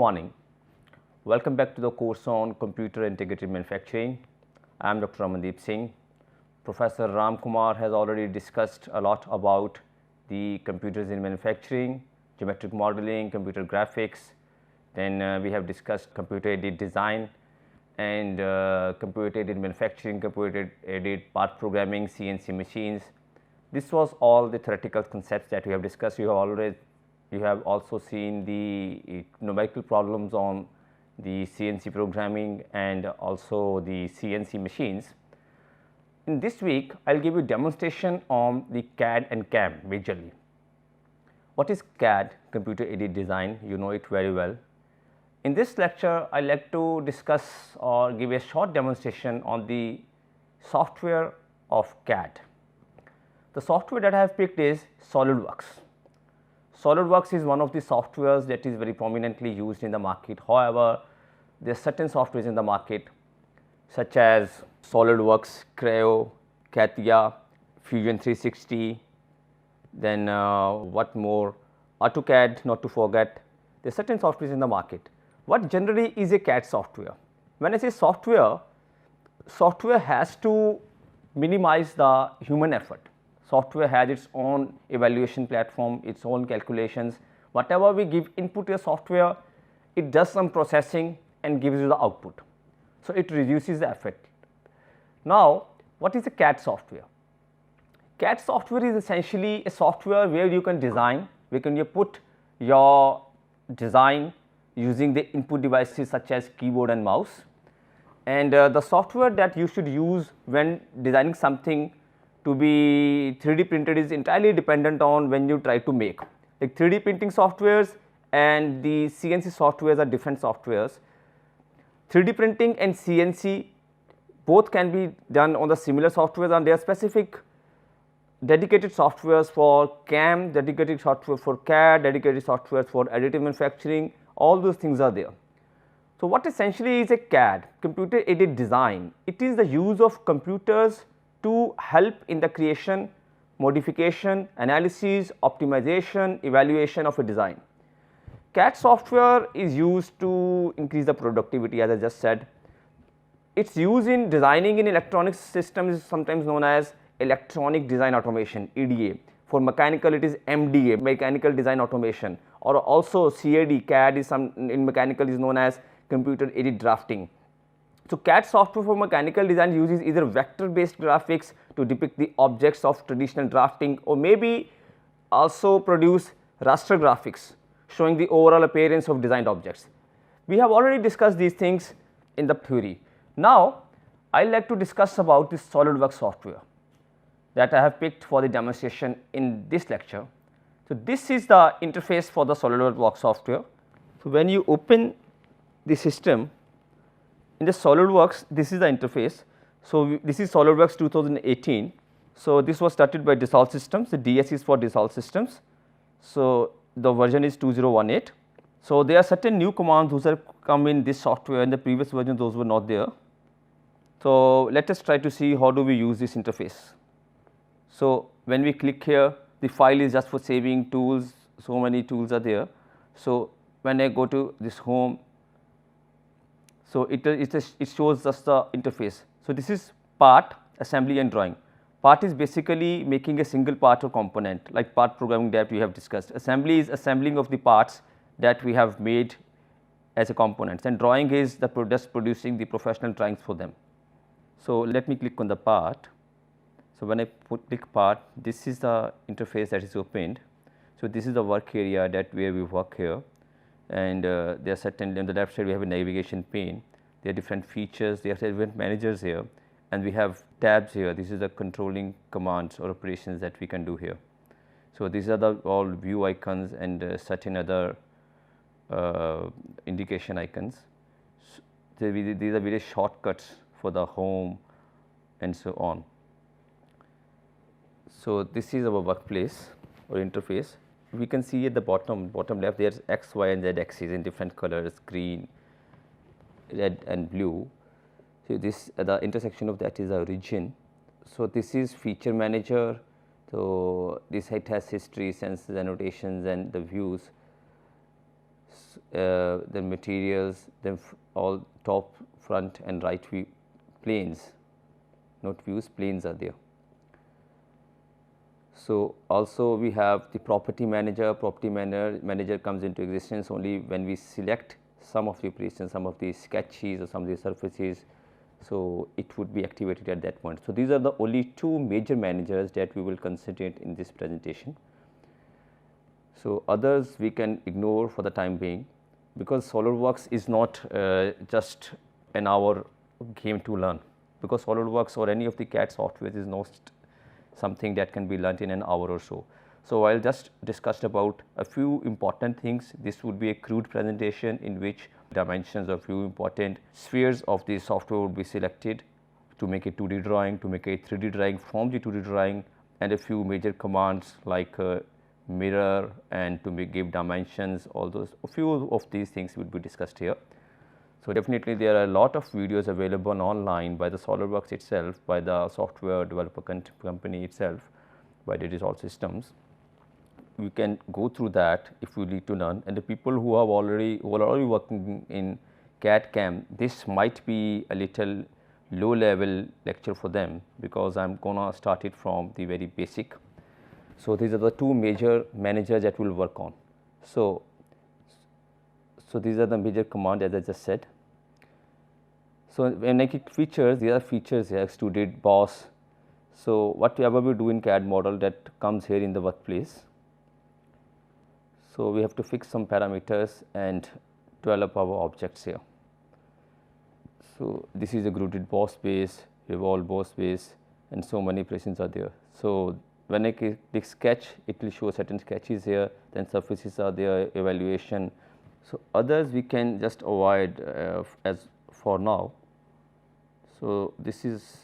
morning. Welcome back to the course on computer integrated manufacturing. I am Dr. Amandeep Singh. Professor Ram Kumar has already discussed a lot about the computers in manufacturing, geometric modeling, computer graphics. Then we have discussed computer aided design and computer aided manufacturing, computer aided part programming, CNC machines. This was all the theoretical concepts that we have discussed. You have also seen the numerical problems on the CNC programming and also the CNC machines. In this week, I will give you a demonstration on the CAD and CAM majorly. What is CAD, computer aided design? You know it very well. In this lecture, I like to discuss or give a short demonstration on the software of CAD. The software that I have picked is SolidWorks. SolidWorks is one of the softwares that is very prominently used in the market. However, there are certain softwares in the market such as SolidWorks, Creo, CATIA, Fusion 360, then what more, AutoCAD, not to forget. There are certain softwares in the market. What generally is a CAD software? When I say software, software has to minimize the human effort. Software has its own evaluation platform, its own calculations. Whatever we give input to a software, it does some processing and gives you the output. So, it reduces the effort. Now, what is a CAD software? CAD software is essentially a software where you can design, where you put your design using the input devices such as keyboard and mouse. And the software that you should use when designing something to be 3D printed is entirely dependent on when you try to make. Like 3D printing softwares and the CNC softwares are different softwares. 3D printing and CNC both can be done on the similar softwares, and there are specific dedicated softwares for CAM, dedicated software for CAD, dedicated software for additive manufacturing, all those things are there. So, what essentially is a CAD, computer aided design? It is the use of computers to help in the creation, modification, analysis, optimization, evaluation of a design. CAD software is used to increase the productivity, as I just said. Its use in designing in electronic systems is sometimes known as electronic design automation, EDA. For mechanical it is MDA, mechanical design automation, or also CAD, CAD is in mechanical is known as computer aided drafting. So, CAD software for mechanical design uses either vector based graphics to depict the objects of traditional drafting, or maybe also produce raster graphics showing the overall appearance of designed objects. We have already discussed these things in the theory. Now, I would like to discuss about this SolidWorks software that I have picked for the demonstration in this lecture. So, this is the interface for the SolidWorks software. So, when you open the system in the SolidWorks, this is the interface. So, this is SolidWorks 2018. So, this was started by Dassault Systems, the DS is for Dassault Systems. So, the version is 2018. So, there are certain new commands those have come in this software. In the previous version those were not there. So, let us try to see how do we use this interface. So, when we click here, the file is just for saving tools, so many tools are there. So, when I go to this home, so it shows us the interface. So, this is part, assembly and drawing. Part is basically making a single part or component, like part programming that we have discussed. Assembly is assembling of the parts that we have made as a components, and drawing is the just producing the professional drawings for them. So, let me click on the part. So, when I click part, this is the interface that is opened. So, this is the work area that where we work here, and there are certain, on the left side we have a navigation pane. There are different features, there are different managers here, and we have tabs here. This is the controlling commands or operations that we can do here. So, these are the all view icons and certain other indication icons. So, these are various shortcuts for the home and so on. So, this is our workplace or interface. We can see at the bottom left there is X, Y and Z axis in different colors, green, red and blue. So, this the intersection of that is a region. So, this is feature manager. So, this it has history, senses, annotations and the views. then materials, then all top, front and right view planes, not views, planes are there. So, also we have the property manager. Property manager comes into existence only when we select some of the operations, some of the sketches or some of the surfaces. So, it would be activated at that point. So, these are the only two major managers that we will consider in this presentation. So, others we can ignore for the time being, because SolidWorks is not just an hour game to learn, because SolidWorks or any of the CAD software is not something that can be learnt in an hour or so. So, I will just discuss about a few important things. This would be a crude presentation in which dimensions of few important spheres of the software would be selected to make a 2D drawing, to make a 3D drawing from the 2D drawing, and a few major commands like mirror and to give dimensions, all those, a few of these things would be discussed here. So, definitely there are a lot of videos available online by the SolidWorks itself, by the software developer company itself, by the Dissolve Systems. We can go through that if we need to learn, and the people who are already working in CAD CAM, this might be a little low level lecture for them, because I am gonna start it from the very basic. So, these are the two major managers that we will work on. So, these are the major commands as I just said. So, when I click features, these are features here, extruded, boss. So, whatever we do in CAD model, that comes here in the workplace. So, we have to fix some parameters and develop our objects here. So, this is a grooved boss base, revolve boss base, and so many operations are there. So, when I click sketch, it will show certain sketches here, then surfaces are there, evaluation. So, others we can just avoid as for now. So, this is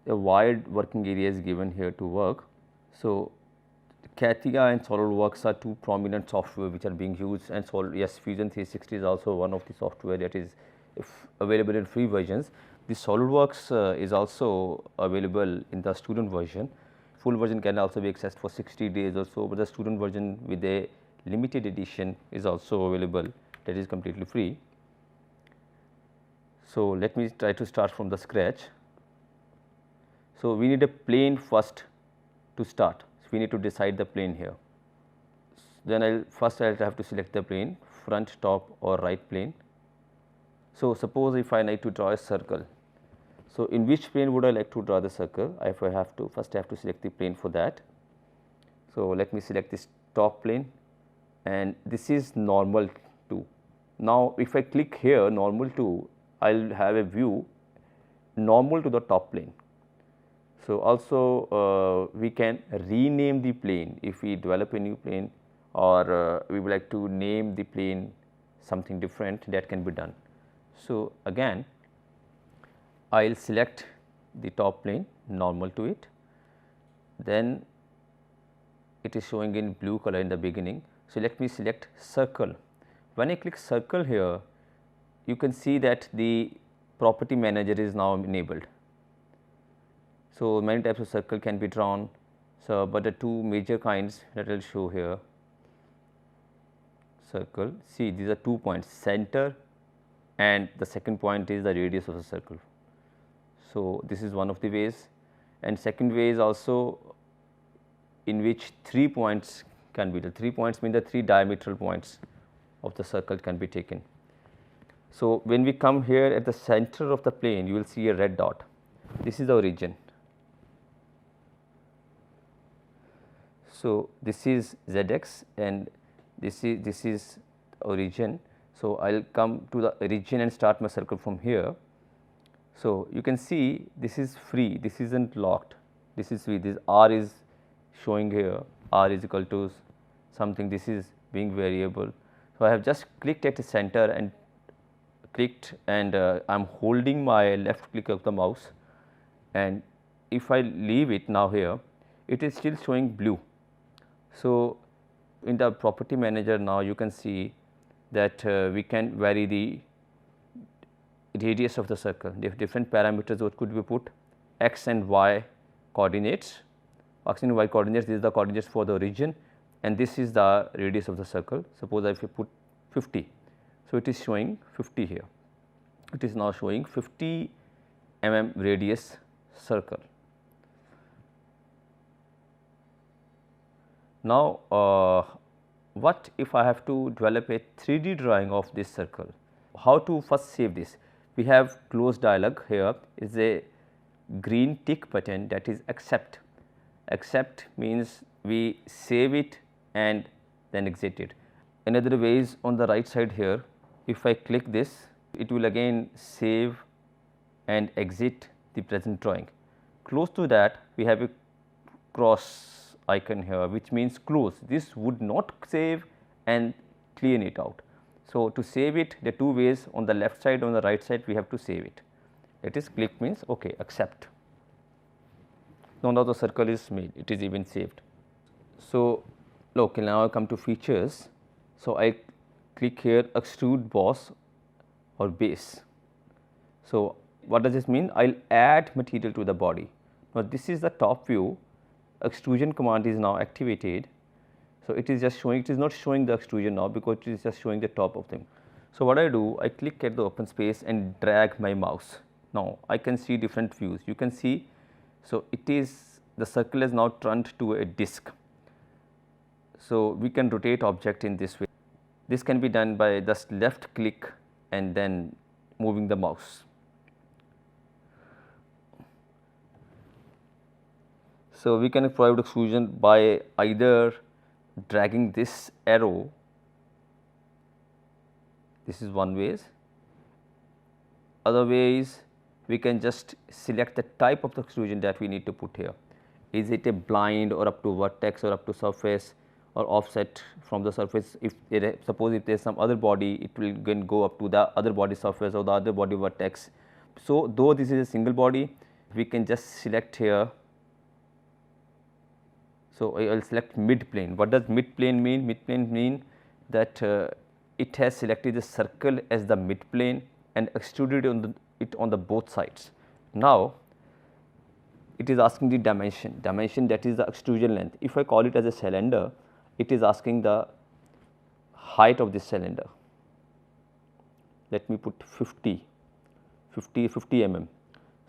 a wide working area is given here to work. So, CATIA and SolidWorks are two prominent software which are being used, and yes, Fusion 360 is also one of the software that is available in free versions. The SolidWorks is also available in the student version. Full version can also be accessed for 60 days or so, but the student version with a limited edition is also available, that is completely free. So, let me try to start from the scratch. So, we need a plane first to start. So, we need to decide the plane here. Then I will have to select the plane, front, top or right plane. So, suppose if I like to draw a circle. So, in which plane would I like to draw the circle? If I have to, first I have to select the plane for that. So, let me select this top plane, and this is normal to. Now, if I click here normal to, I will have a view normal to the top plane. So, also we can rename the plane if we develop a new plane, or we would like to name the plane something different, that can be done. So, again I will select the top plane normal to it, then it is showing in blue color in the beginning. So, let me select circle. When I click circle here, you can see that the property manager is now enabled. So, many types of circle can be drawn. So, but the two major kinds that I will show here, circle, see these are 2 points, center and the second point is the radius of the circle. So, this is one of the ways, and second way is also in which 3 points can be, the 3 points mean the 3 diametral points of the circle can be taken. So, when we come here at the center of the plane, you will see a red dot, this is the origin. So, this is ZX and this is origin. So, I will come to the origin and start my circle from here. So, you can see this is free, this is not locked, this is free, this R is showing here, R is equal to something, this is being variable. So, I have just clicked at the center and clicked, and I am holding my left click of the mouse, and if I leave it now here, it is still showing blue. So, in the property manager now you can see that we can vary the radius of the circle. Different parameters what could be put, x and y coordinates, x and y coordinates, this is the coordinates for the origin, and this is the radius of the circle. Suppose if you put 50. So, it is showing 50 here. It is now showing 50 mm radius circle. Now, what if I have to develop a 3D drawing of this circle? How to first save this? We have close dialog here is a green tick button, that is accept. Accept means we save it and then exit it. Another way is on the right side here, if I click this, it will again save and exit the present drawing. Close to that, we have a cross icon here, which means close. This would not save and clean it out. So, to save it, the two ways, on the left side, on the right side, we have to save it. That is, click means okay, accept. Now the circle is made, it is even saved. So, okay, now I come to features. So, I click here extrude boss or base. So, what does this mean? I will add material to the body. Now, this is the top view, extrusion command is now activated. So, it is just showing, it is not showing the extrusion now, because it is just showing the top of them. So, what I do, I click at the open space and drag my mouse. Now, I can see different views, you can see. So, it is, the circle is now turned to a disc. So, we can rotate object in this way. This can be done by just left click and then moving the mouse. So, we can provide extrusion by either dragging this arrow, this is one way. Other way is we can just select the type of the extrusion that we need to put here. Is it a blind or up to vertex or up to surface or offset from the surface? If suppose if there is some other body, it will again go up to the other body surface or the other body vertex. So, though this is a single body, we can just select here. So, I will select mid plane. What does mid plane mean? Mid plane mean that it has selected the circle as the mid plane and extruded it on the both sides. Now, it is asking the dimension, that is the extrusion length. If I call it as a cylinder, it is asking the height of this cylinder. Let me put 50 mm.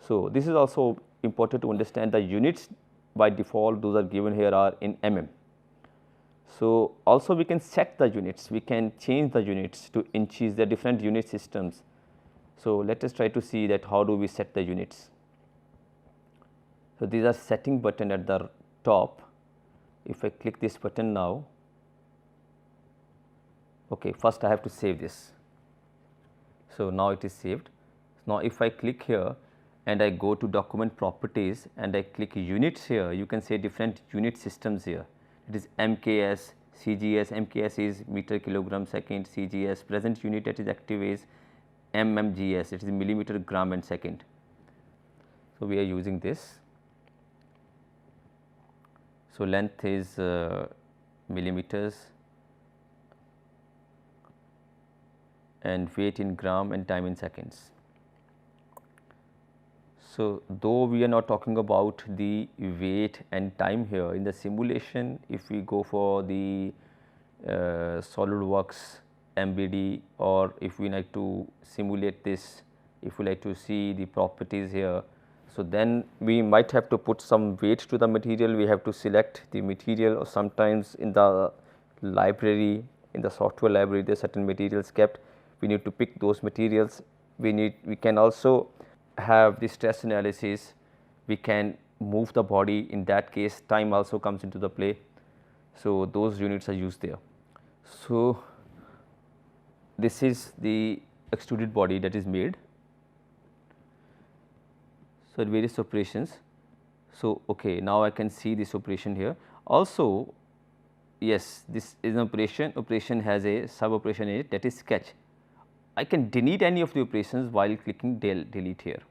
So, this is also important to understand the units. By default, those are given here are in mm. So, also we can set the units, we can change the units to inches, the different unit systems. So, let us try to see that how do we set the units. So, these are setting button at the top. If I click this button now, okay, first I have to save this. So, now it is saved. Now, if I click here and I go to document properties and I click units here, you can see different unit systems here. It is MKS, CGS, MKS is meter kilogram second, CGS, present unit that is active is mmgs, it is millimeter gram and second. So, we are using this. So, length is millimeters and weight in gram and time in seconds. So, though we are not talking about the weight and time here in the simulation, if we go for the SolidWorks MBD, or if we like to simulate this, if we like to see the properties here. So, then we might have to put some weight to the material, we have to select the material, or sometimes in the library, in the software library there are certain materials kept, we need to pick those materials. We can also have the stress analysis, we can move the body, in that case time also comes into the play. So, those units are used there. So, this is the extruded body that is made. So, various operations. So, okay, now I can see this operation here. Also, yes, this is an operation has a sub operation in it, that is sketch. I can delete any of the operations while clicking delete here.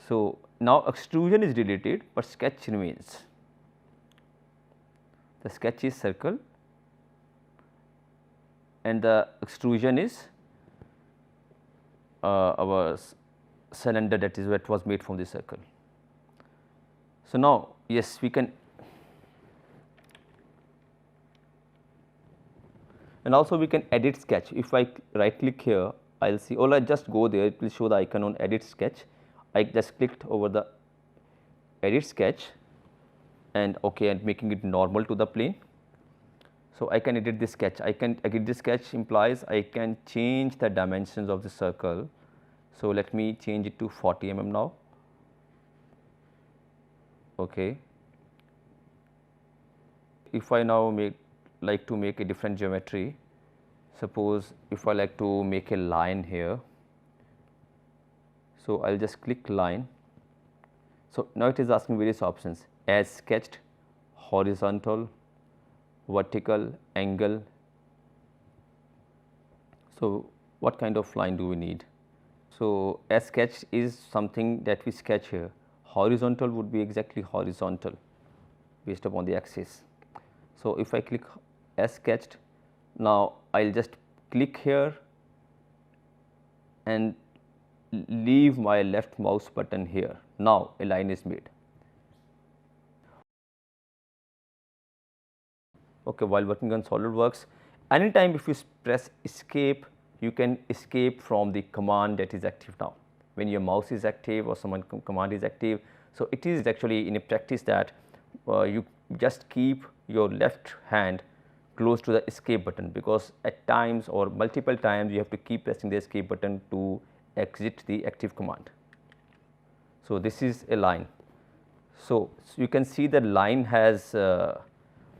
So, now extrusion is deleted, but sketch remains. The sketch is circle and the extrusion is our cylinder, that is what was made from the circle. So, now yes, we can And also we can edit sketch. If I right click here, I will see, or I just go there, it will show the icon on edit sketch. I just clicked over the edit sketch and okay, and making it normal to the plane. So I can edit this sketch. I can edit this sketch implies I can change the dimensions of the circle. So let me change it to 40 mm now. Okay. If I now like to make a different geometry, suppose if I like to make a line here, so I will just click line. So now it is asking various options as sketched, horizontal, vertical, angle. So what kind of line do we need? So as sketched is something that we sketch here. Horizontal would be exactly horizontal based upon the axis. So if I click as sketched, now I will just click here and leave my left mouse button here. Now a line is made. Okay, while working on SolidWorks, anytime if you press escape, you can escape from the command that is active now. When your mouse is active or some command is active, so it is actually in a practice that you just keep your left hand close to the escape button, because at times or multiple times you have to keep pressing the escape button to exit the active command. So this is a line. So you can see the line has a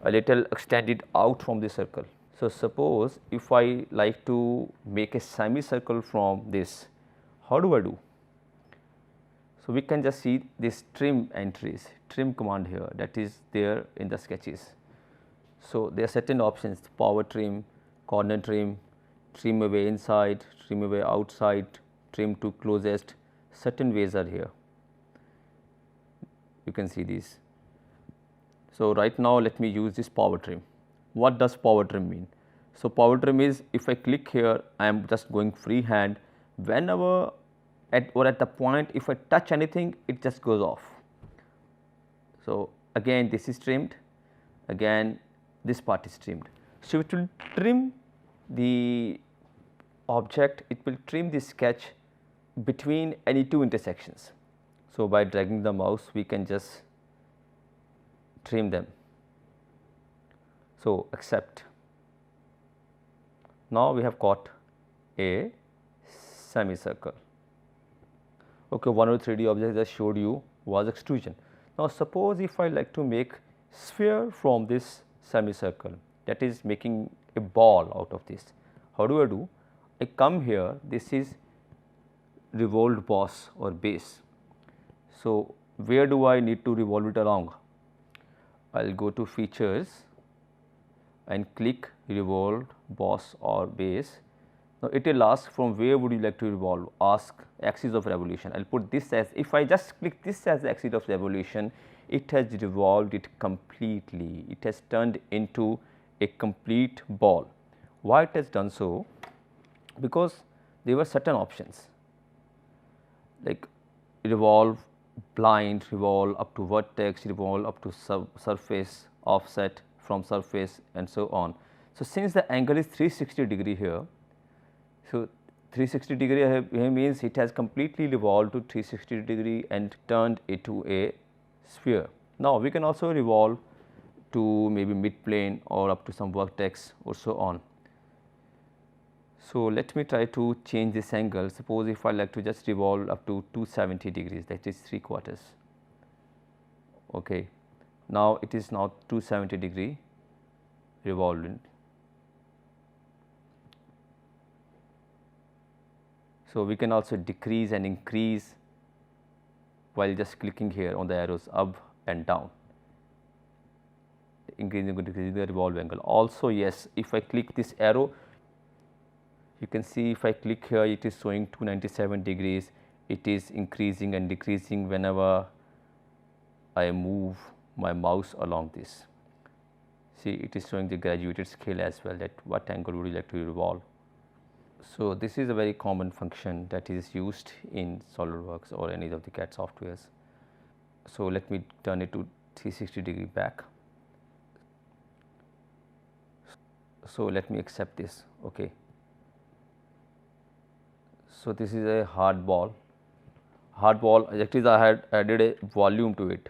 little extended out from the circle. So suppose if I like to make a semicircle from this, how do I do? So we can just see this trim entries, trim command here, that is there in the sketches. So there are certain options: power trim, corner trim, trim away inside, trim away outside, trim to closest. Certain ways are here. You can see these. So right now let me use this power trim. What does power trim mean? So power trim is, if I click here, I am just going freehand. Whenever at the point if I touch anything, it just goes off. So again this is trimmed, again this part is trimmed. So it will trim the object, it will trim the sketch between any two intersections. So by dragging the mouse we can just trim them. So accept. Now we have got a semicircle. Okay, one of the 3D objects I showed you was extrusion. Now suppose if I like to make sphere from this semicircle, that is making a ball out of this. How do I do? I come here, this is revolved boss or base. So where do I need to revolve it along? I will go to features and click revolved boss or base. Now it will ask from where would you like to revolve, ask axis of revolution. I will put this as, if I just click this as axis of revolution, it has revolved it completely, it has turned into a complete ball. Why it has done so? Because there were certain options like revolve blind, revolve up to vertex, revolve up to surface, offset from surface and so on. So since the angle is 360° here, so 360° here means it has completely revolved to 360° and turned it to a sphere. Now we can also revolve to maybe mid plane or up to some vertex or so on. So let me try to change this angle. Suppose if I like to just revolve up to 270°, that is 3/4. Okay. Now it is now 270° revolved. So we can also decrease and increase while just clicking here on the arrows up and down, increasing or decreasing the revolve angle. Also yes, if I click this arrow, you can see if I click here, it is showing 297°. It is increasing and decreasing whenever I move my mouse along this. See, it is showing the graduated scale as well, that what angle would you like to revolve. So this is a very common function that is used in SolidWorks or any of the CAD softwares. So let me turn it to 360° back. So, let me accept this. Okay. So, this is a hard ball. Hard ball, actually I had added a volume to it.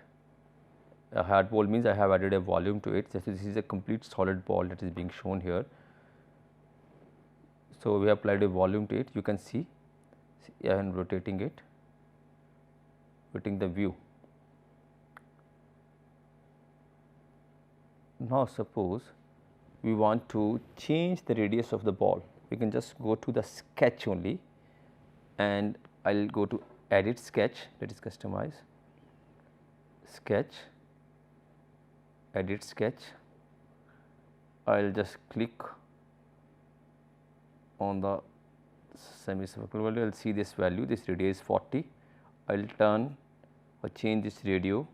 A hard ball means I have added a volume to it. So, this is a complete solid ball that is being shown here. So, we have applied a volume to it. You can see I am rotating it, rotating the view. Now, suppose we want to change the radius of the ball. We can just go to the sketch only, and I will go to edit sketch, that is customize, sketch, edit sketch. I will just click on the semicircle value. I will see this value, this radius is 40. I will turn or change this radio,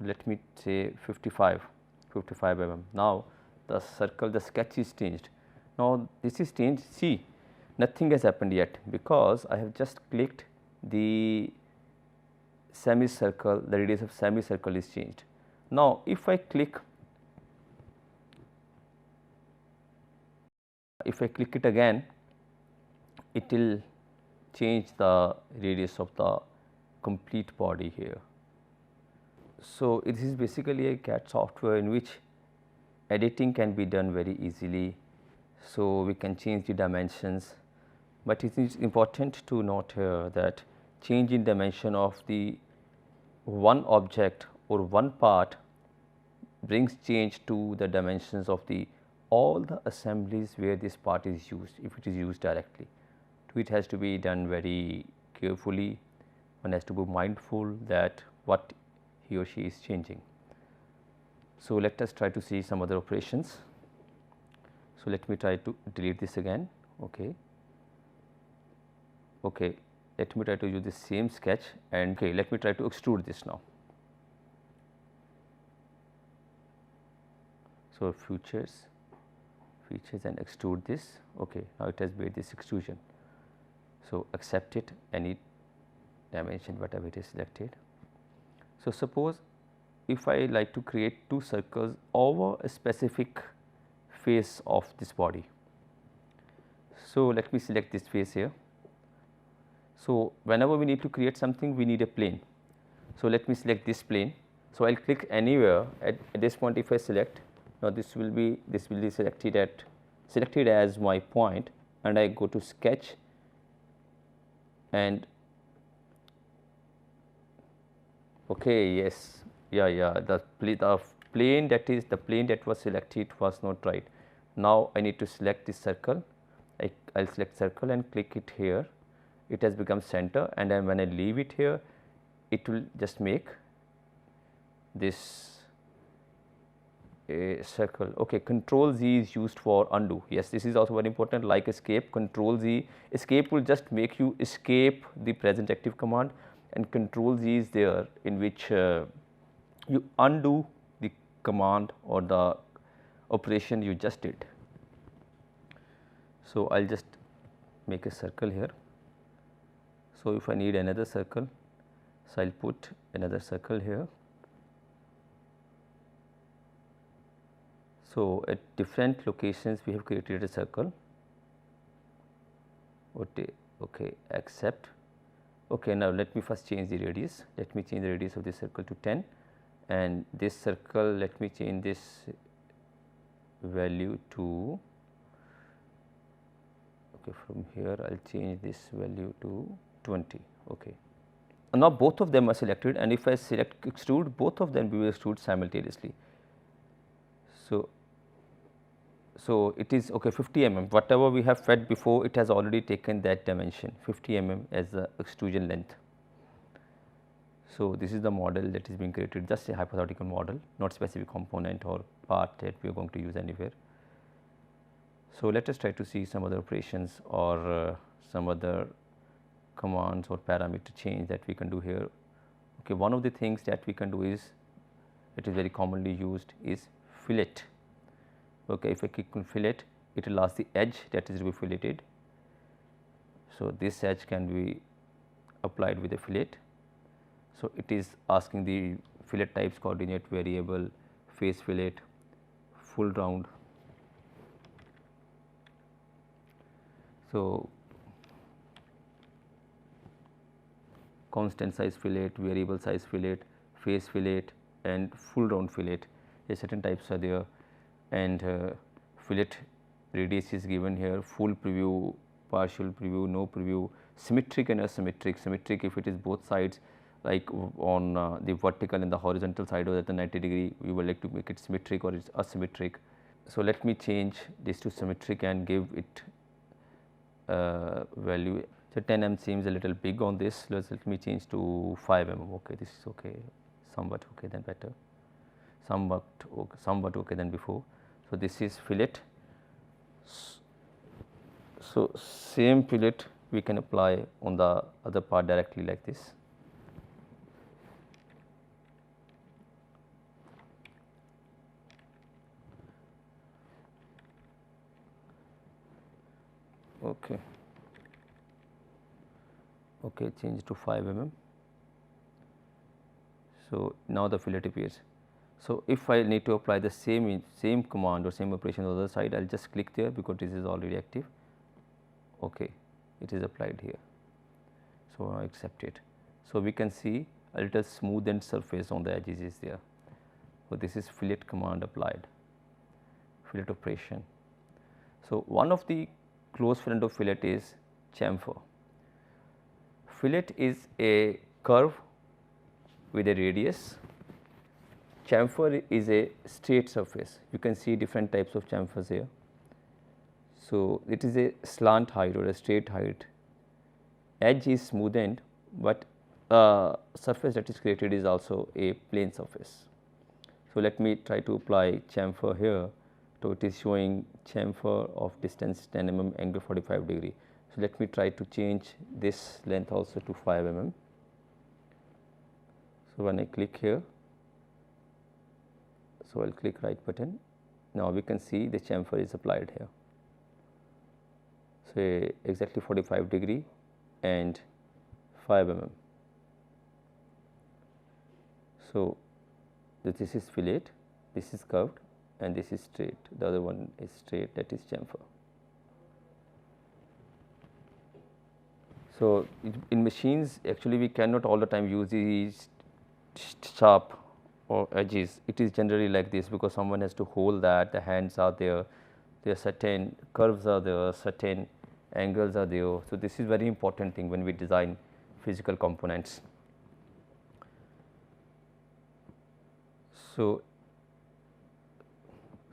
let me say 55 mm. Now, the circle, the sketch is changed. Now, this is changed. See, nothing has happened yet, because I have just clicked the semicircle, the radius of semicircle is changed. Now, if I click it again, it will change the radius of the complete body here. So, it is basically a CAD software in which editing can be done very easily. So, we can change the dimensions, but it is important to note here that change in dimension of the one object or one part brings change to the dimensions of the all the assemblies where this part is used, if it is used directly. So, it has to be done very carefully. One has to be mindful that what he or she is changing. So, let us try to see some other operations. So, let me try to delete this again. Okay. Okay. Let me try to use the same sketch, and okay, let me try to extrude this now. So, features and extrude this. Okay, now it has made this extrusion. So, accept it, any dimension whatever it is selected. So, suppose if I like to create two circles over a specific face of this body. So, let me select this face here. So, whenever we need to create something, we need a plane. So, let me select this plane. So, I will click anywhere at this point. If I select, now this will be selected as my point, and I go to sketch, and okay, yes, the plane that was selected was not right. Now, I need to select this circle. I will select circle and click it here. It has become center, and then when I leave it here, it will just make this a circle. Okay, Control Z is used for undo. Yes, this is also very important, like escape. Control Z, escape will just make you escape the present active command, and Control Z is there in which you undo the command or the operation you just did. So, I will just make a circle here. So, if I need another circle, so I will put another circle here. So, at different locations we have created a circle. Okay, accept. Okay, now let me first change the radius. Let me change the radius of this circle to 10, and this circle, let me change this value to, okay, from here I will change this value to 20. Okay. Now, both of them are selected, and if I select extrude, both of them will extrude simultaneously. So, it is okay 50 mm, whatever we have fed before, it has already taken that dimension 50 mm as the extrusion length. So, this is the model that is being created, just a hypothetical model, not specific component or part that we are going to use anywhere. So, let us try to see some other operations or some other commands or parameter change that we can do here. Okay, one of the things that we can do is, it is very commonly used, is fillet. Okay, if I click on fillet, it will ask the edge that is to be filleted. So, this edge can be applied with a fillet. So, it is asking the fillet types, coordinate variable, face fillet, full round, So, constant size fillet, variable size fillet, face fillet and full round fillet, certain types are there, and fillet radius is given here, full preview, partial preview, no preview, symmetric and asymmetric. Symmetric if it is both sides, like on the vertical and the horizontal side or at the 90-degree, we would like to make it symmetric or it is asymmetric. So, let me change this to symmetric and give it value. So, 10 mm seems a little big on this, let me change to 5 mm. Okay, this is okay, somewhat okay, then better, somewhat okay than before. So, this is fillet. So, same fillet we can apply on the other part directly like this. Okay. Okay, change to 5 mm. So, now the fillet appears. So, if I need to apply the same command or same operation on the other side, I will just click there because this is already active. Okay, it is applied here. So, now accept it. So, we can see a little smoothened surface on the edges is there. So, this is fillet command applied, fillet operation. So, one of the close friend of fillet is chamfer. Fillet is a curve with a radius. Chamfer is a straight surface. You can see different types of chamfers here. So, it is a slant height or a straight height. Edge is smoothened, but surface that is created is also a plane surface. So, let me try to apply chamfer here. So, it is showing chamfer of distance 10 mm, angle 45 degree. So, let me try to change this length also to 5 mm. So, when I click here, so I will click right button. Now, we can see the chamfer is applied here. So, exactly 45 degree and 5 mm. So, this is fillet, this is curved and this is straight, the other one is straight, that is chamfer. So, in machines actually we cannot all the time use these sharp or edges, it is generally like this because someone has to hold that, the hands are there are certain curves are there, certain angles are there. So, this is very important thing when we design physical components. So,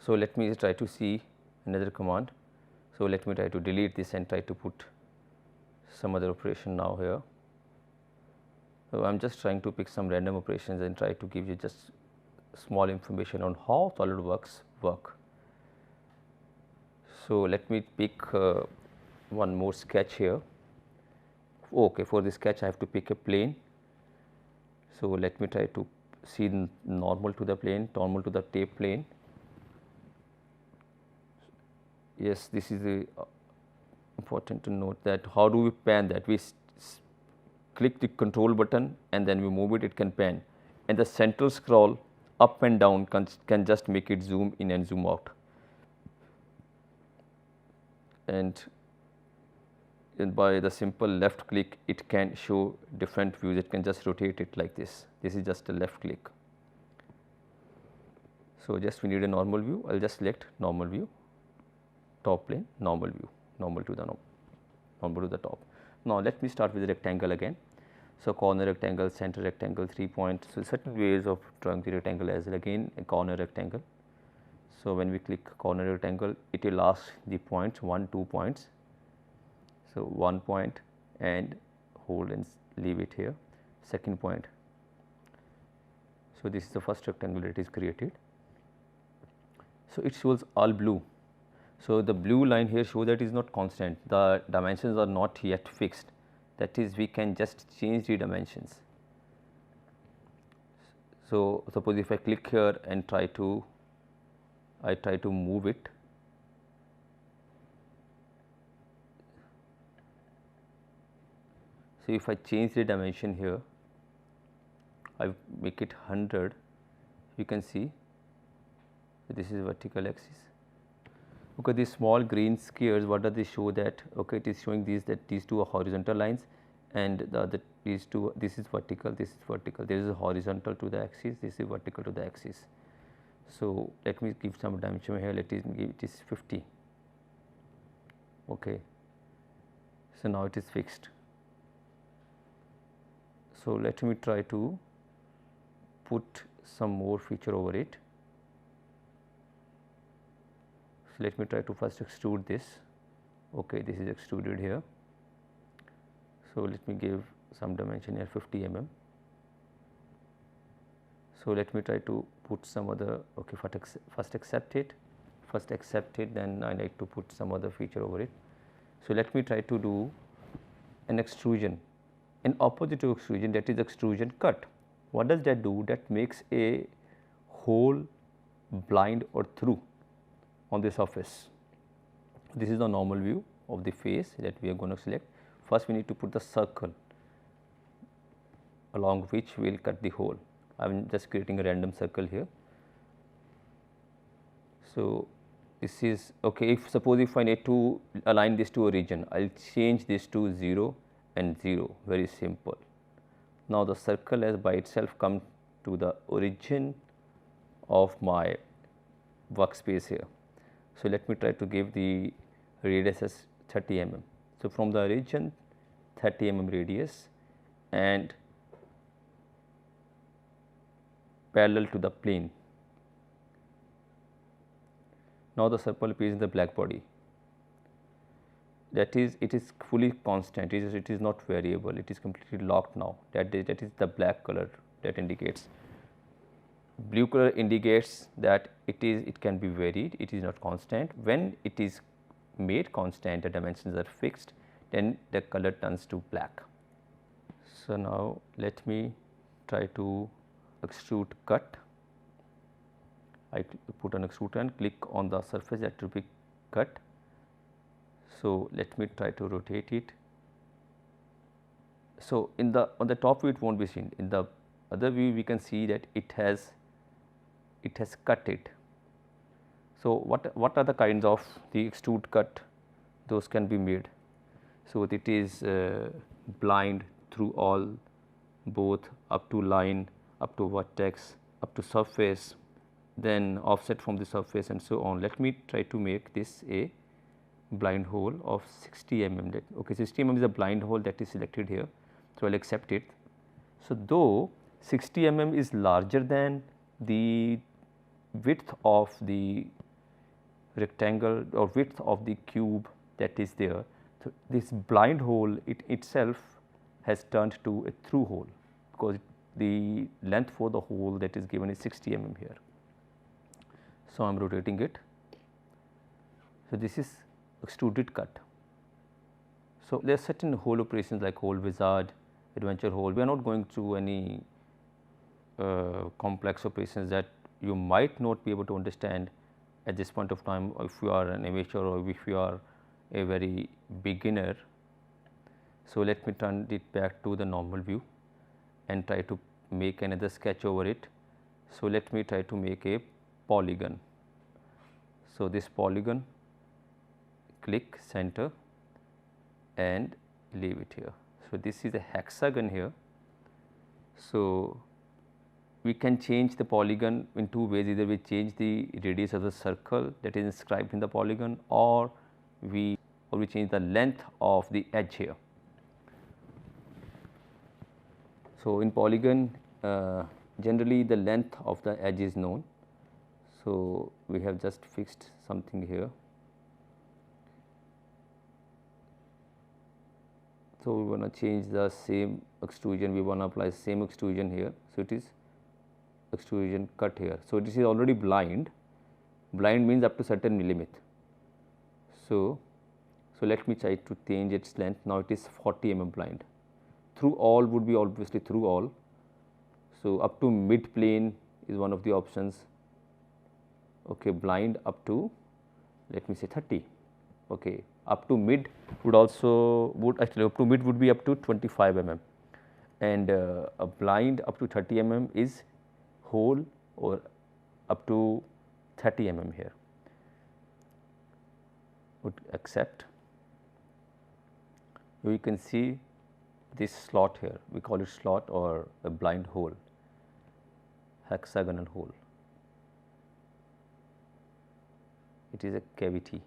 let me try to see another command. So, let me try to delete this and try to put some other operation now here. So, I am just trying to pick some random operations and try to give you just small information on how SolidWorks work. So, let me pick one more sketch here. Okay, for this sketch I have to pick a plane. So, let me try to see normal to the plane, normal to the tape plane. Yes, this is important to note that how do we pan that? We click the control button and then we move it, it can pan, and the central scroll up and down can just make it zoom in and zoom out. And by the simple left click it can show different views, it can just rotate it like this. This is just a left click. So, just we need a normal view, I will just select normal view, top plane, normal view, normal to the top. Now, let me start with the rectangle again. So, corner rectangle, center rectangle, 3 points. So, certain ways of drawing the rectangle as again a corner rectangle. So, when we click corner rectangle, it will ask the points 1, 2 points. So, 1 point and hold and leave it here, second point. So, this is the first rectangle that is created. So, it shows all blue. So, the blue line here shows that it is not constant, the dimensions are not yet fixed, that is we can just change the dimensions. So, suppose if I click here and try to move it, so if I change the dimension here, I make it 100, you can see this is vertical axis. Okay, these small green squares, what does this show? That okay, it is showing these, that these two are horizontal lines, and the other, these two, this is vertical, this is vertical, this is horizontal to the axis, this is vertical to the axis. So let me give some dimension here, let it give, it is 50. Okay, so now it is fixed. So let me try to put some more feature over it. So let me try to first extrude this. Okay, this is extruded here. So let me give some dimension here, 50 mm. So let me try to put some other, okay, first accept it, then I need to put some other feature over it. So let me try to do an extrusion, an opposite to extrusion, that is extrusion cut. What does that do? That makes a hole blind or through on the surface. This is the normal view of the face that we are going to select. First we need to put the circle along which we will cut the hole. I am just creating a random circle here. So this is okay. If suppose if I need to align this to origin, I will change this to 0 and 0, very simple. Now the circle has by itself come to the origin of my workspace here. So let me try to give the radius as 30 mm. So from the origin 30 mm radius and parallel to the plane. Now the circle appears in the black body. That is, it is fully constant, it is not variable, it is completely locked now. That is the black color that indicates. Blue color indicates that it can be varied, it is not constant. When it is made constant, the dimensions are fixed, then the color turns to black. So now let me try to extrude cut. I put an extrude and click on the surface that to be cut. So let me try to rotate it. So in the on the top view it won't be seen. In the other view we can see that it has cut it. So what are the kinds of the extrude cut? Those can be made. So it is blind through all, both up to line, up to vertex, up to surface, then offset from the surface and so on. Let me try to make this a blind hole of 60 mm. Okay, 60 mm is a blind hole that is selected here. So I will accept it. So though 60 mm is larger than the width of the rectangle or width of the cube that is there, so this blind hole it itself has turned to a through hole, because the length for the hole that is given is 60 mm here. So I am rotating it. So this is extruded cut. So there are certain hole operations like hole wizard, adventure hole. We are not going through any complex operations that you might not be able to understand at this point of time if you are an amateur or if you are a very beginner. So let me turn it back to the normal view and try to make another sketch over it. So let me try to make a polygon. So this polygon, click center and leave it here. So this is a hexagon here. So we can change the polygon in two ways, either we change the radius of the circle that is inscribed in the polygon, or we change the length of the edge here. So in polygon generally the length of the edge is known. So we have just fixed something here. So we want to change the same extrusion, we want to apply same extrusion here. So it is extrusion cut here. So this is already blind. Blind means up to certain millimeter. So let me try to change its length. Now it is 40 mm blind. Through all would be obviously through all. So up to mid plane is one of the options. Okay, blind up to, let me say 30. Okay, up to mid would also actually up to mid would be up to 25 mm, and a blind up to 30 mm is whole or up to 30 mm here. would accept. You can see this slot here, we call it slot or a blind hole, hexagonal hole. It is a cavity.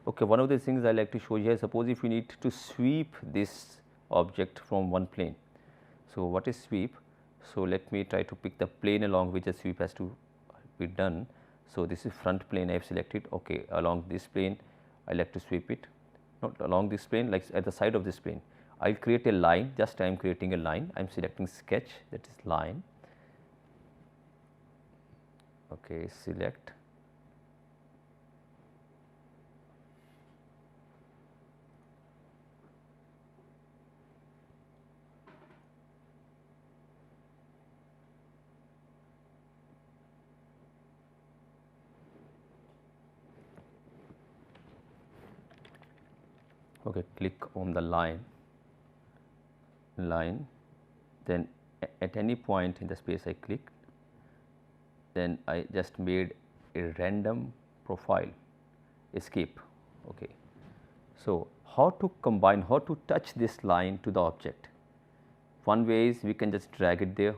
Okay, one of the things I like to show you here, suppose if you need to sweep this object from one plane. So, what is sweep? So, let me try to pick the plane along which the sweep has to be done. So, this is front plane I have selected. Okay, along this plane I like to sweep it, not along this plane, like at the side of this plane. I will create a line, just I am creating a line, I am selecting sketch, that is line. Okay, select. Okay, click on the line, then at any point in the space I click, then I just made a random profile, escape. Okay. So, how to combine, how to touch this line to the object? One way is we can just drag it there.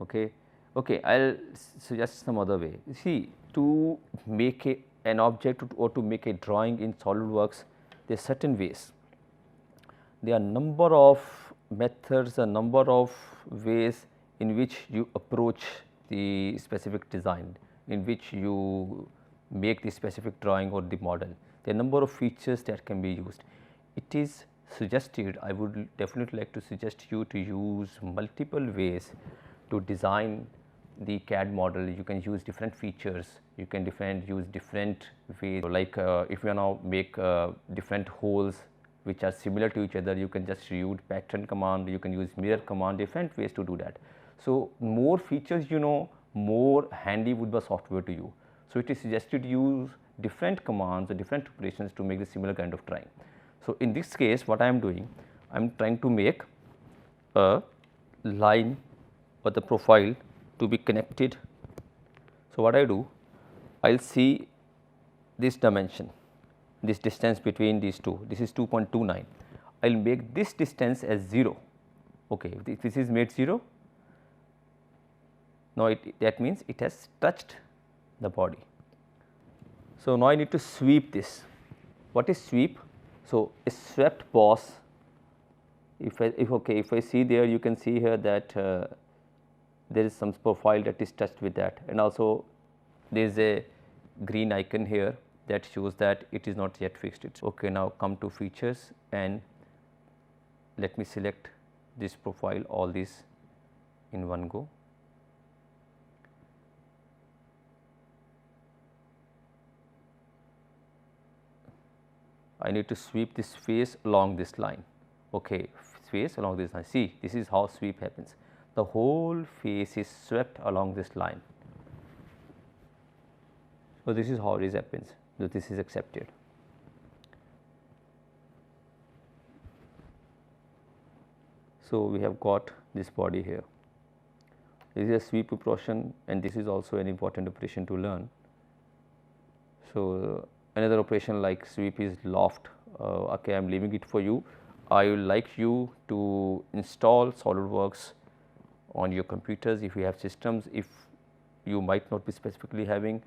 Okay. Okay, I will suggest some other way. See, to make an object or to make a drawing in SolidWorks, there are certain ways. There are number of methods, a number of ways in which you approach the specific design, in which you make the specific drawing or the model. There are number of features that can be used. It is suggested, I would definitely like to suggest you to use multiple ways to design the CAD model. You can use different features, you can use different ways, like if you now make different holes which are similar to each other, you can just use pattern command, you can use mirror command, different ways to do that. So, more features you know, more handy would the software to you. So, it is suggested to use different commands or different operations to make the similar kind of drawing. So, in this case what I am doing, I am trying to make a line or the profile to be connected. So, what I do, I will see this dimension, this distance between these two, this is 2.29. I will make this distance as 0. Okay, if this is made 0, now that means it has touched the body. So, now I need to sweep this. What is sweep? So, a swept boss, if I see there, you can see here that there is some profile that is touched with that, and also there is a green icon here that shows that it is not yet fixed. Okay, now come to features and let me select this profile, all these in one go. I need to sweep this face along this line. Okay, face along this line. See, this is how sweep happens. The whole face is swept along this line. So, this is how it happens. So, this is accepted. So, we have got this body here. This is a sweep operation, and this is also an important operation to learn. So, another operation like sweep is loft. Okay, I am leaving it for you. I would like you to install SolidWorks on your computers if you have systems. If you might not be specifically having,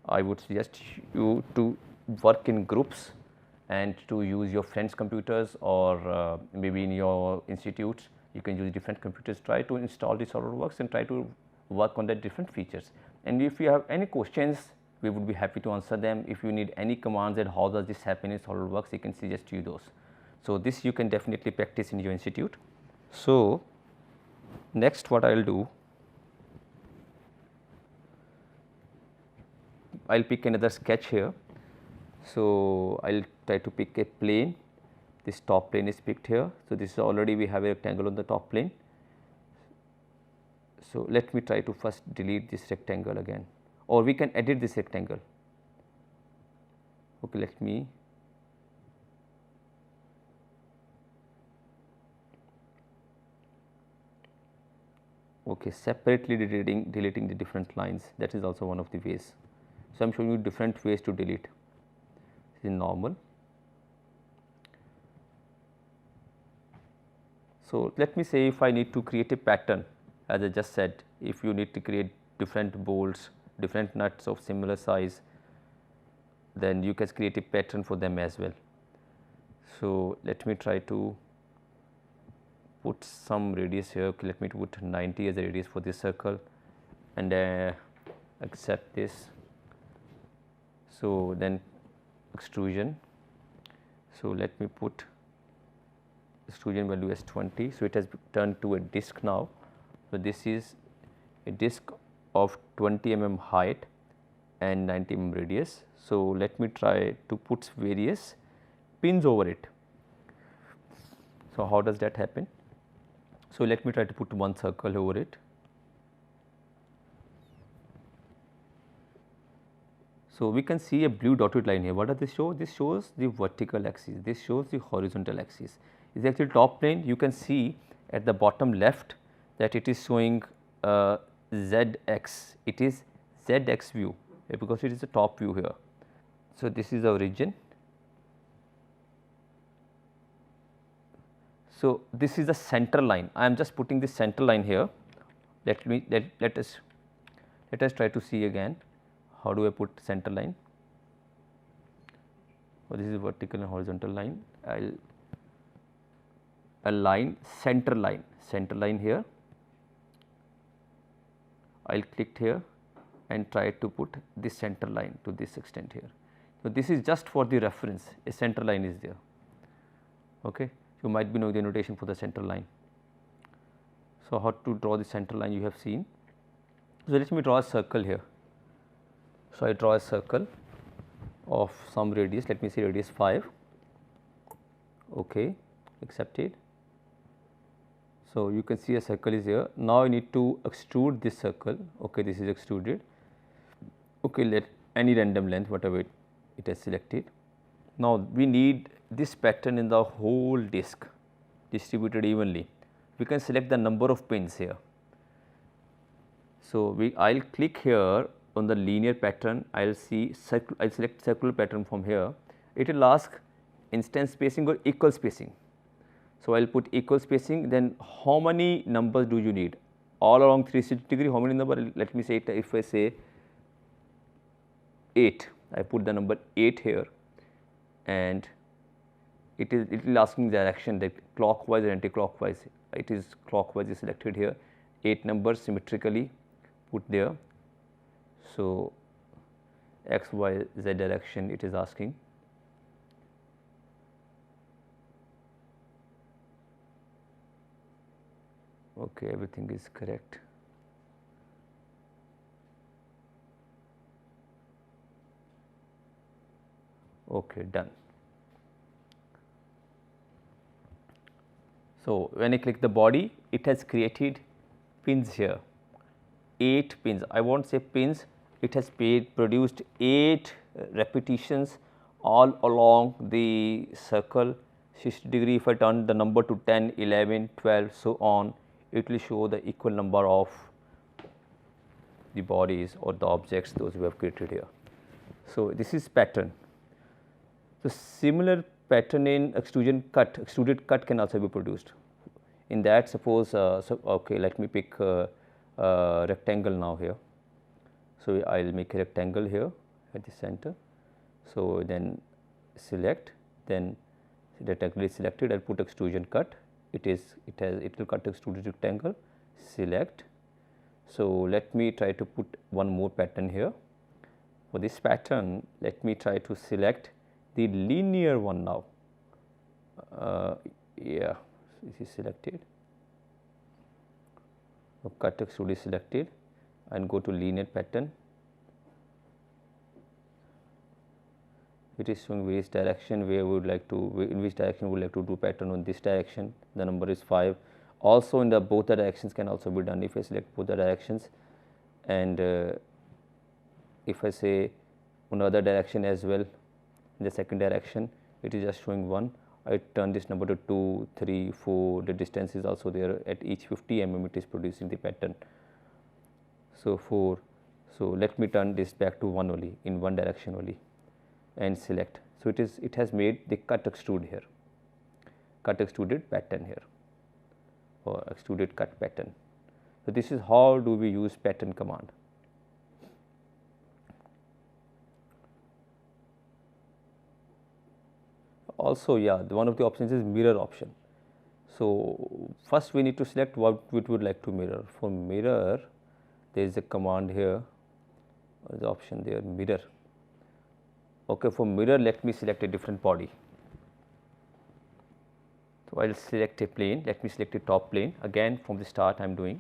I would suggest you to work in groups and to use your friends' computers, or maybe in your institutes you can use different computers. Try to install the SolidWorks and try to work on the different features. And if you have any questions, we would be happy to answer them. If you need any commands that how does this happen in SolidWorks, you can suggest you those. So, this you can definitely practice in your institute. So, next what I will do, I will pick another sketch here. So, I will try to pick a plane, this top plane is picked here. So, this is already we have a rectangle on the top plane. So, let me try to first delete this rectangle again, or we can edit this rectangle. Okay, let me okay, separately deleting the different lines, that is also one of the ways. So, I am showing you different ways to delete. This is normal. So, let me say if I need to create a pattern, as I just said, if you need to create different bolts, different nuts of similar size, then you can create a pattern for them as well. So, let me try to put some radius here. Okay, let me put 90 as a radius for this circle and accept this. So, then extrusion. So, let me put extrusion value as 20. So, it has turned to a disc now. So, this is a disc of 20 mm height and 90 mm radius. So, let me try to put various pins over it. So, how does that happen? So, let me try to put one circle over it. So, we can see a blue dotted line here. What does this show? This shows the vertical axis, this shows the horizontal axis. Is actually top plane. You can see at the bottom left that it is showing ZX, it is ZX view because it is the top view here. So, this is the origin. So, this is the center line. I am just putting this center line here. Let us try to see again. How do I put center line? Oh, this is vertical and horizontal line. I'll align center line here. I'll click here and try to put this center line to this extent here. So, this is just for the reference, a center line is there. Okay. You might be knowing the notation for the center line. So, how to draw the center line you have seen. So, let me draw a circle here. So, I draw a circle of some radius, let me say radius 5, okay, accepted. So, you can see a circle is here. Now, I need to extrude this circle, okay, this is extruded, okay, let any random length whatever it has selected. Now, we need this pattern in the whole disc distributed evenly. We can select the number of pins here. So, I will click here on the linear pattern, I will see I will select circular pattern from here. It will ask instant spacing or equal spacing. So, I will put equal spacing, then how many numbers do you need? All along 360 degree, how many number? Let me say it, if I say 8, I put the number 8 here, and it will asking direction, that clockwise or anti-clockwise. It is clockwise is selected here, 8 numbers symmetrically put there. So, x, y, z direction it is asking. Okay, everything is correct. Okay, done. So, when I click the body, it has created pins here, 8 pins. I won't say pins, it has produced 8 repetitions all along the circle 60 degree. If I turn the number to 10, 11, 12, so on, it will show the equal number of the bodies or the objects those we have created here. So, this is pattern. So, similar pattern in extrusion cut, extruded cut can also be produced. In that, suppose, okay, let me pick rectangle now here. So, I will make a rectangle here at the center. So, then select, then the rectangle is selected, I will put extrusion cut, it will cut extruded rectangle, select. So, let me try to put one more pattern here. For this pattern, let me try to select the linear one now. Yeah, this is selected. So, cut extrude is selected and go to linear pattern. It is showing various direction where we would like to, in which direction we would like to do pattern on this direction. The number is 5. Also, in the both the directions can also be done if I select both the directions, and if I say on other direction as well, in the second direction, it is just showing 1. I turn this number to 2, 3, 4, the distance is also there, at each 50 mm it is producing the pattern. So 4, so let me turn this back to 1 only, in one direction only, and select. So it has made the cut extrude here, cut extruded pattern here, or extruded cut pattern. So this is how do we use pattern command. Also, yeah, one of the options is mirror option. So first we need to select what we would like to mirror. For mirror, there is a command here, the option there, mirror. Okay, for mirror, let me select a different body. So I will select a plane. Let me select a top plane. Again, from the start, I am doing.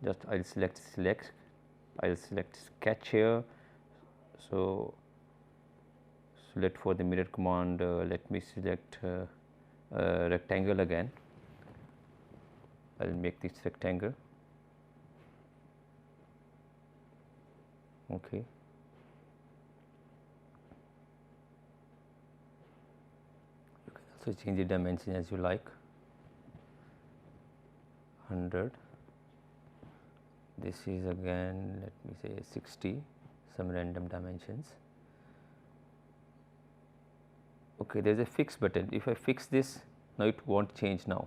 Just I will select. I will select sketch here. So select for the mirror command. Let me select rectangle again. I will make this rectangle. Okay. You can also change the dimension as you like. 100. This is again, let me say 60, some random dimensions. Okay, there is a fix button. If I fix this, now it won't change now.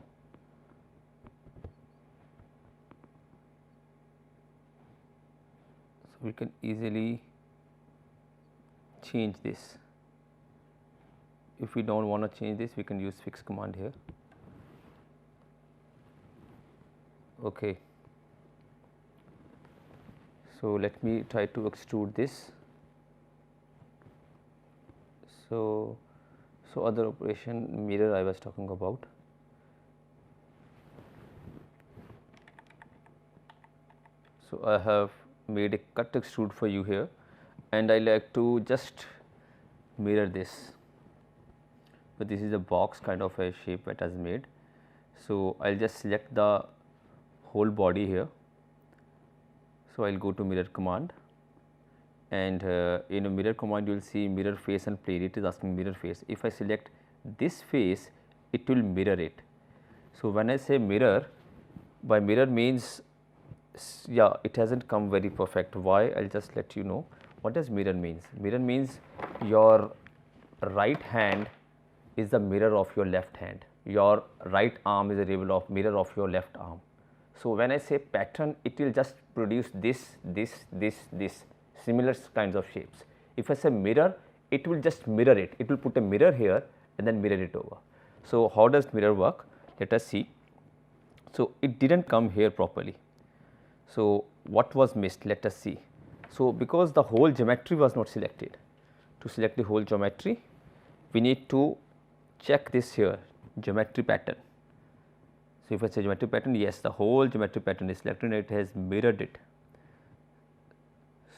So we can easily change this. If we don't want to change this, we can use fix command here. Okay. So let me try to extrude this. So other operation mirror I was talking about. So I have made a cut extrude for you here, and I like to just mirror this. But this is a box kind of a shape that has made. So I will just select the whole body here. So I will go to mirror command, and in a mirror command you will see mirror face and plane. It is asking mirror face. If I select this face, it will mirror it. So when I say mirror, by mirror means, yeah, it hasn't come very perfect. Why? I will just let you know. What does mirror means? Mirror means your right hand is the mirror of your left hand. Your right arm is a mirror of your left arm. So when I say pattern, it will just produce this, similar kinds of shapes. If I say mirror, it will just mirror it. It will put a mirror here and then mirror it over. So how does mirror work? Let us see. So it didn't come here properly. So what was missed? Let us see. So because the whole geometry was not selected, to select the whole geometry, we need to check this here, geometry pattern. So if I say geometry pattern, yes, the whole geometry pattern is selected and it has mirrored it.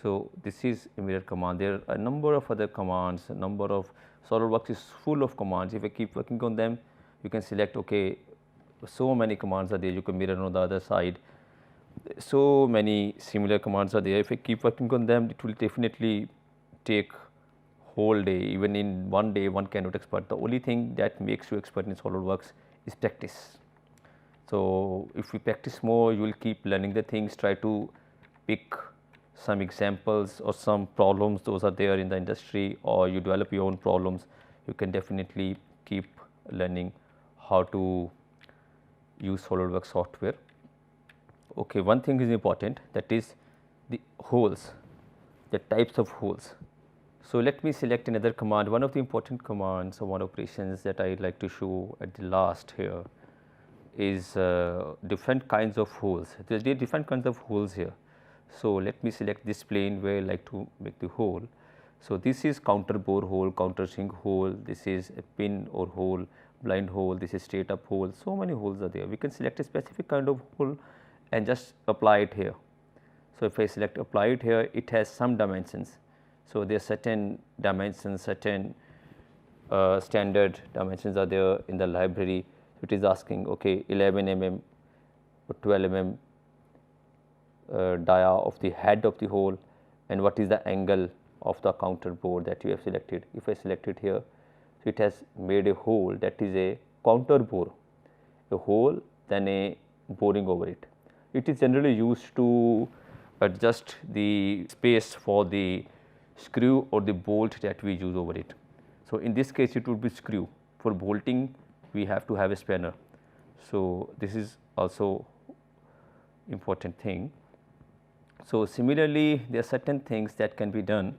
So this is a mirror command. There are a number of other commands, a number of SolidWorks is full of commands. If I keep working on them, you can select, okay, so many commands are there, you can mirror on the other side. So many similar commands are there. If I keep working on them, it will definitely take whole day. Even in one day, one cannot expert. The only thing that makes you expert in SolidWorks is practice. So if you practice more, you will keep learning the things. Try to pick some examples or some problems, those are there in the industry, or you develop your own problems. You can definitely keep learning how to use SolidWorks software. Okay, one thing is important, that is the holes, the types of holes. So let me select another command. One of the important commands or one operations that I would like to show at the last here is different kinds of holes. There are different kinds of holes here. So let me select this plane where I like to make the hole. So this is counter bore hole, counter sink hole, this is a pin or hole, blind hole, this is straight up hole. So many holes are there. We can select a specific kind of hole and just apply it here. So if I select apply it here, it has some dimensions. So there are certain dimensions, certain standard dimensions are there in the library. It is asking, okay, 11 mm or 12 mm dia of the head of the hole, and what is the angle of the counter bore that you have selected. If I select it here, So, it has made a hole that is a counter bore, a hole then a boring over it. It is generally used to adjust the space for the screw or the bolt that we use over it. So, in this case it would be screw. For bolting we have to have a spanner. So, this is also important thing. So, similarly there are certain things that can be done.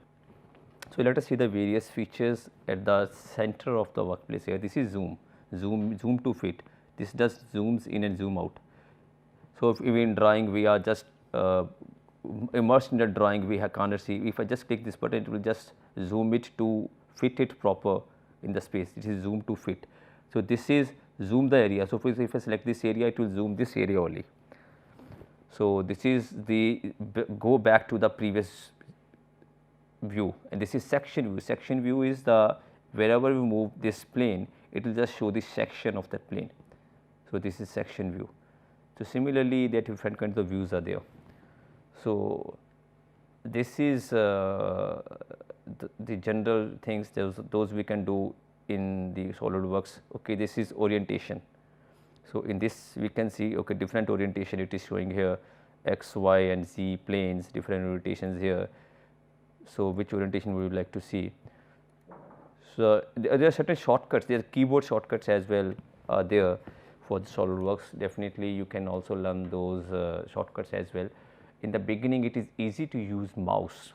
So, let us see the various features at the center of the workplace here. This is zoom to fit. This does zooms in and zoom out. So, if in drawing we are just immersed in the drawing, we cannot see. If I just click this button, it will just zoom it to fit it proper in the space. It is zoom to fit. So, this is zoom the area. So, if I select this area, it will zoom this area only. So, this is the go back to the previous view, and this is section view. Section view is the wherever we move this plane, it will just show the section of that plane. So, this is section view. So, similarly that different kinds of views are there. So, this is the general things those we can do in the SolidWorks. Okay, this is orientation. So, in this we can see okay different orientation it is showing here x, y and z planes, different orientations here. So, which orientation we would like to see. So, there are certain shortcuts, there are keyboard shortcuts as well there for the SolidWorks. Definitely you can also learn those shortcuts as well. In the beginning it is easy to use mouse,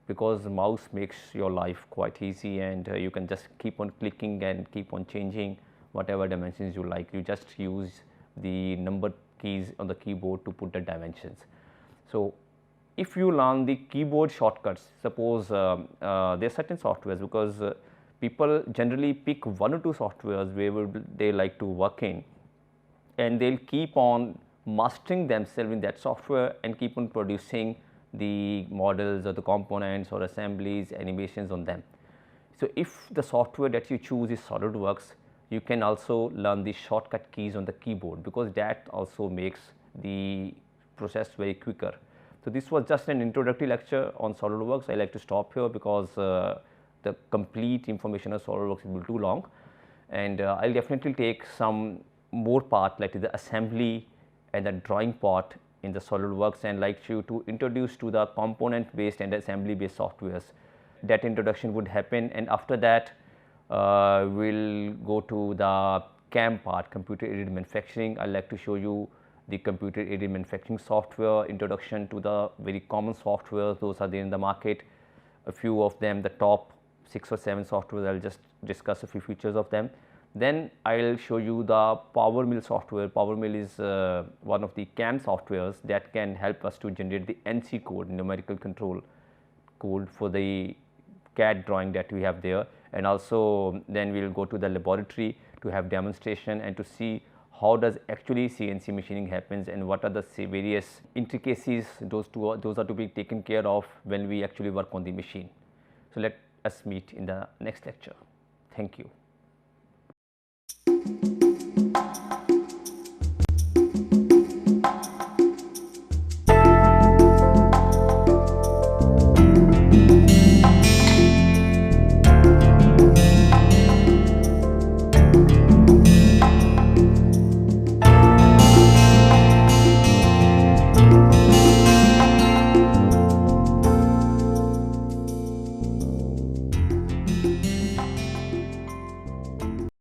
because the mouse makes your life quite easy, and you can just keep on clicking and keep on changing whatever dimensions you like. You just use the number keys on the keyboard to put the dimensions. So, if you learn the keyboard shortcuts, suppose there are certain softwares, because people generally pick one or two softwares where they like to work in, and they will keep on mastering themselves in that software and keep on producing the models or the components or assemblies, animations on them. So, if the software that you choose is SolidWorks, you can also learn the shortcut keys on the keyboard, because that also makes the process very quicker. So, this was just an introductory lecture on SolidWorks. I like to stop here because the complete information of SolidWorks will be too long, and I will definitely take some more part like the assembly and the drawing part in the SolidWorks, and like you to introduce to the component based and assembly based softwares. That introduction would happen, and after that we will go to the CAM part, computer aided manufacturing. I like to show you the computer aided manufacturing software, introduction to the very common softwares, those are there in the market. A few of them, the top 6 or 7 softwares, I will just discuss a few features of them. Then I will show you the Power Mill software. Power Mill is one of the CAM softwares that can help us to generate the NC code, numerical control code, for the CAD drawing that we have there. And also then we will go to the laboratory to have demonstration and to see how does actually CNC machining happens, and what are the various intricacies those are to be taken care of when we actually work on the machine. So, let us meet in the next lecture. Thank you.